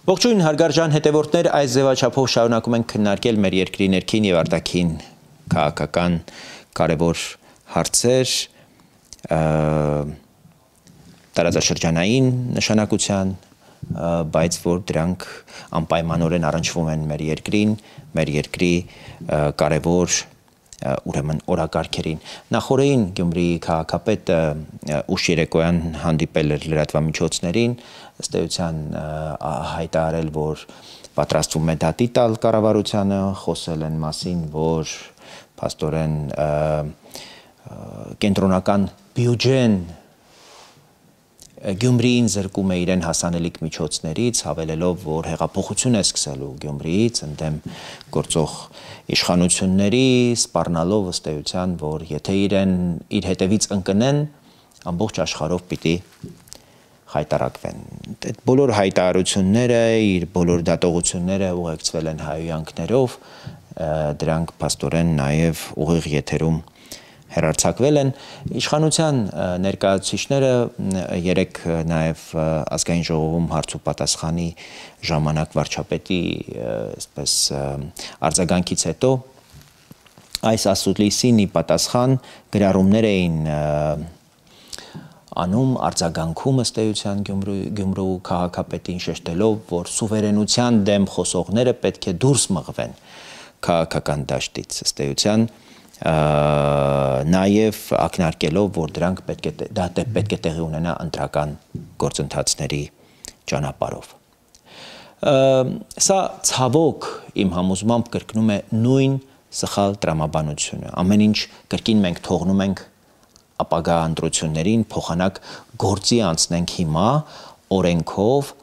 Ողջույն հարգարժան հետևորդներ, այս ձևաչափով շարունակում ենք քննարկել մեր երկրի ներքին եւ արտաքին քաղաքական կարևոր հարցեր, տարածաշրջանային նշանակության, բայց որ դրանք անպայմանորեն առնչվում են մեր երկրի կարևոր ուրեմն օրակարգերին։ Նախորդին Գյումրիի քաղաքապետը ուշ երեկոյան հանդիպել էր լրատվամիջոցներին, ըստ էության հայտարարել, որ պատրաստվում է դատի տալ կառավարությանը, խոսել են մասին, որ փաստորեն կենտրոնական բյուջեն Գյումրիին զրկում է իրեն հասանելիք միջոցներից, հավելելով, որ հեղափոխություն է սկսելու Գյումրիից, ընդդեմ գործող իշխանությունների, սպառնալով ըստ էության, որ եթե իրեն իր հետևից ընկնեն, ամբողջ աշխարհով պիտի հայտարարվեն։ Այդ բոլոր հայտարարությունները, իր բոլոր դատողությունները ուղեկցվել են հայհոյանքներով, դրանք փաստորեն նաև ուղիղ եթերում հեռարձակվել են։ Իշխանության ներկայացուցիչները երեք նաև ազգային ժողովում հարց ու պատասխանի ժամանակ վարչապետի այսպես արձագանքից հետո այս ասուլիսին ի պատասխան գրառումներ էին անում արձագանքում ըստ էության Գյումրու քաղաքապետին շեշտելով, որ սուվերենության դեմ խոսողները պետք է դուրս մղվեն քաղաքական դաշտից ըստ էության նաև ակնարկելով, որ դրանք պետք է տեղի ունենա ընտրական գործընթացների ճանապարհով։ Սա ցավոք իմ համոզմամբ կրկնում է նույն սխալ տրամաբանությունը։ Ամեն ինչ կրկին մենք թողնում ենք ապագա ընտրություններին, փոխանակ գործի անցնենք հիմա օրենքով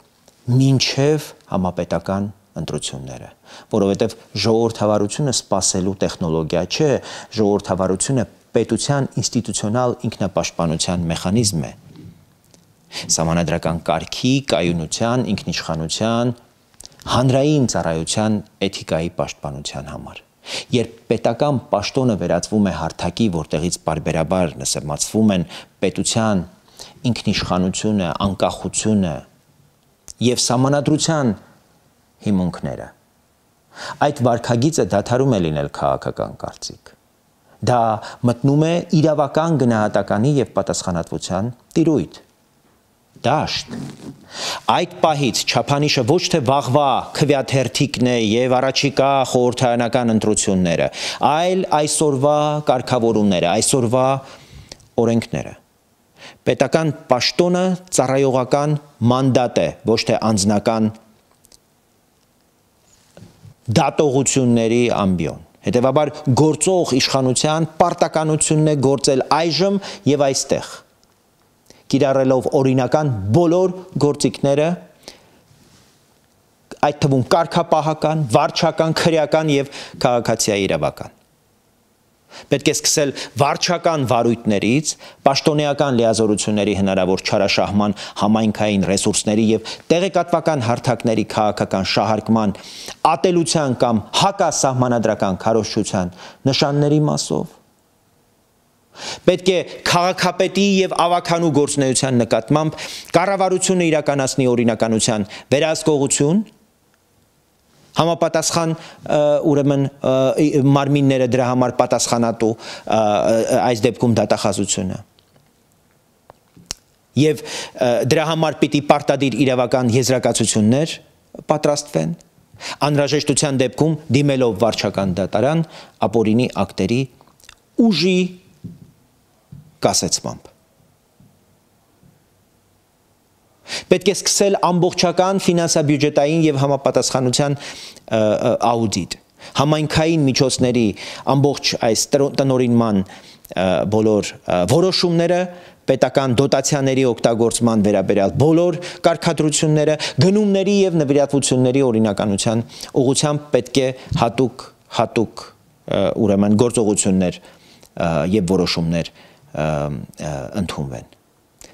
մինչև համապետական ընտրությունները, որովհետև ժողովրդավարությունը սպասելու տեխնոլոգիա չէ, ժողովրդավարությունը պետության ինստիտուցիոնալ ինքնապաշտպանության մեխանիզմ է, սահմանադրական կարգի, կայունության, ինքնիշխանության, հանրային ծառայության էթիկայի պաշտպանության համար։ Երբ պետական պաշտոնը վերածվում է հարթակի, որտեղից պարբերաբար նսեմացվում են պետության ինքնիշխանությունը, անկախությունը եւ սահմանադրության հիմունքները, այդ վարքագիծը դադարում է լինել քաղաքական կարծիք։ Դա մտնում է իրավական գնահատականի եւ պատասխանատվության տիրույթ, դաշտ։ Այդ պահից չափանիշը ոչ թե վաղվա քվեաթերթիկն է եւ առաջիկա խորհրդարանական ընտրությունները, այլ այսօրվա կարգավորումները, այսօրվա օրենքները։ Պետական պաշտոնը ծառայողական մանդատ է, ոչ թե անձնական դատողությունների ամբիոն։ Հետևաբար գործող իշխանության պարտականությունն է գործել այժմ եւ այստեղ, կիրառելով օրինական բոլոր գործիքները, այդ թվում կարգապահական, վարչական, քրեական եւ քաղաքացիաիրավական։ Պետք է սկսել վարչական վարույթներից, պաշտոնեական լիազորությունների հնարավոր չարաշահման, համայնքային ռեսուրսների եւ տեղեկատվական հարթակների քաղաքական շահարկման, ատելության կամ հակասահմանադրական քարոզչության նշանների մասով։ Պետք է քաղաքապետի եւ ավականու գործունեության նկատմամբ կառավարությունը իրականացնի օրինականության վերահսկողություն, համապատասխան ուրեմն մարմինները դրա համար պատասխանատու այս դեպքում դատախազությունը եւ դրա համար պիտի պարտադիր իրավական եզրակացություններ պատրաստվեն անհրաժեշտության դեպքում դիմելով վարչական դատարան ապօրինի ակտերի ուժի կասեցմամբ պետք է սկսել ամբողջական ֆինանսա-բյուջետային եւ համապատասխանության աուդիտ, համայնքային միջոցների ամբողջ այս տնօրինման բոլոր որոշումները, պետական դոտացիաների օգտագործման վերաբերյալ բոլոր կարգադրությունները, գնումների եւ նվիրատվությունների օրինականության ուղղությամբ պետք է հատուկ ուրեմն գործողություններ եւ որոշումներ ընդունվեն։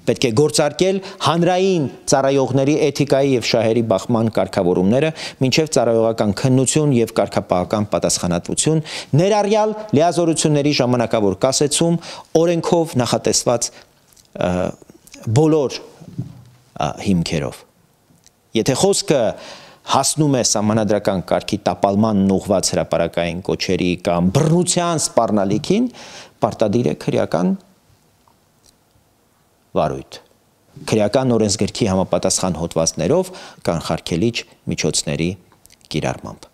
Պետք է գործարկել հանրային ծառայողների էթիկայի եւ շահերի բախման կարգավորումները, մինչեւ ծառայողական քննություն եւ կարգապահական պատասխանատվություն, ներառյալ լիազորությունների ժամանակավոր կասեցում, օրենքով նախատեսված բոլոր հիմքերով։ Եթե խոսքը հասնում է սահմանադրական կարգի տապալման ուղղված հրապարակային կոչերի կամ բռնության սպառնալիքին, պարտադիր է քրեական վարույթ, քրեական օրենսգրքի համապատասխան հոդվածներով կանխարգելիչ միջոցների կիրառմամբ։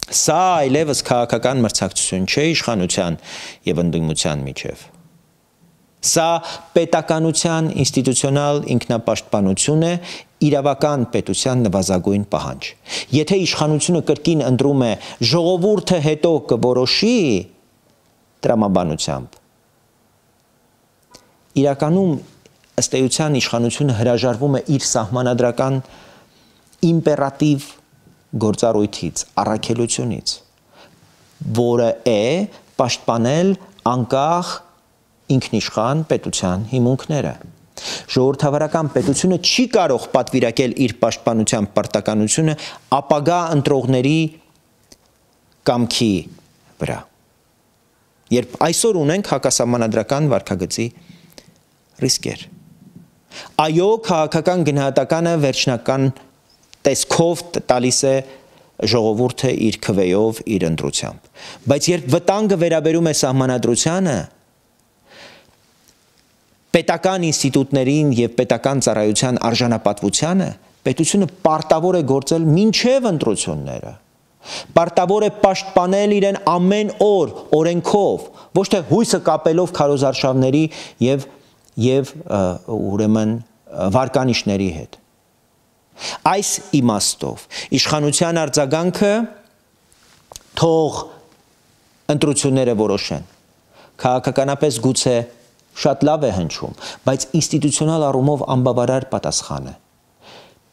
Սա այլևս քաղաքական մրցակցություն չէ իշխանության եւ ընդդիմության միջև։ Սա պետականության ինստիտուցիոնալ ինքնապաշտպանություն է, իրավական պետության նվազագույն պահանջ։ Եթե իշխանությունը կրկին ընտրում է ժողովուրդը հետո կորոշի տրամաբանությամբ, իրականում ըստ էության իշխանությունը հրաժարվում է իր սահմանադրական իմպերատիվ գործառույթից, առաքելությունից, որը է պաշտպանել անկախ ինքնիշխան պետության հիմունքները։ Ժողովրդավարական պետությունը չի կարող պատվիրակել իր պաշտպանության պարտականությունը ապագա ընտրողների կամքի վրա։ Երբ այսօր ունենք հակասահմանադրական վարքագծի ռիսկեր։ Այո, քաղաքական գնահատականը վերջնական տեսքով տալիս է ժողովուրդը իր քվեով, իր ընտրությամբ։ Բայց երբ վտանգը վերաբերում է սահմանադրությանը, պետական ինստիտուտներին եւ պետական ծառայության արժանապատվությանը, պետությունը պարտավոր է գործել մինչև ընտրությունները։ Պարտավոր է պաշտպանել իրեն ամեն օր օրենքով, ոչ թե հույսը կապելով քարոզարշավների եւ ուրեմն վարկանիշների հետ։ Այս իմաստով իշխանության արձագանքը թող ընտրությունները որոշեն։ Քաղաքականապես գուցե շատ լավ է հնչում, բայց ինստիտուցիոնալ առումով անբավարար պատասխան է։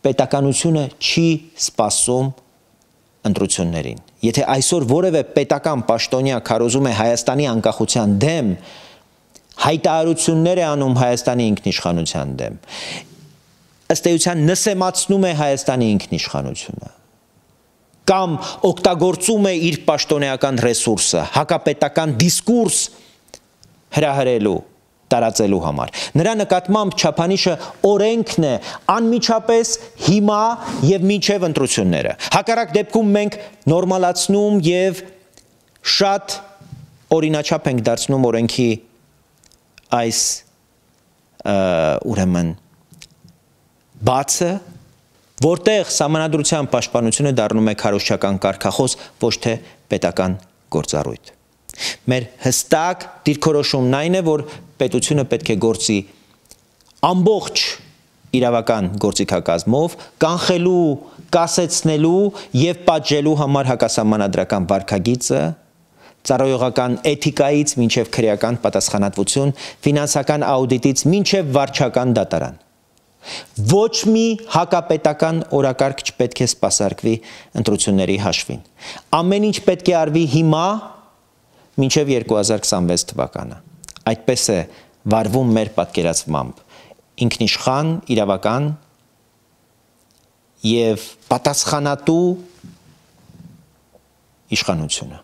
Պետականությունը չի սպասում ընտրություններին։ Եթե այսօր որևէ պետական պաշտոնյա քարոզում է Հայաստանի անկախության դեմ, հայտարարություններ է անում Հայաստանի ինքնիշխանության դեմ, ըստ էության նսեմացնում է Հայաստանի ինքնիշխանությունը կամ օգտագործում է իր պաշտոնեական ռեսուրսը հակապետական դիսկուրս հրահրելու, տարածելու համար։ Նրա նկատմամբ չափանիշը օրենքն է անմիջապես հիմա եւ մինչեւ ընտրությունները։ Հակառակ դեպքում մենք նորմալացնում եւ շատ օրինաչափ ենք դարձնում օրենքի այս ուրեմն բացը, որտեղ սահմանադրության պաշտպանությունը դառնում է քարոզչական կարգախոս, ոչ թե պետական գործառույթ։ Մեր հստակ դիրքորոշումն այն է, որ պետությունը պետք է գործի ամբողջ իրավական գործիքակազմով, կանխելու, կասեցնելու եւ պատժելու համար հակասահմանադրական վարքագիծը, ծառայողական էթիկայից մինչև քրեական պատասխանատվություն, ֆինանսական աուդիտից մինչև վարչական դատարան։ Ոչ մի հակապետական օրակարգ չպետք է սպասարկվի ընտրությունների հաշվին։ Ամեն ինչ պետք է արվի հիմա, մինչև 2026 թվականը։ Այդպես է վարվում մեր պատկերացմամբ ինքնիշխան, իրավական եւ պատասխանատու իշխանությունը։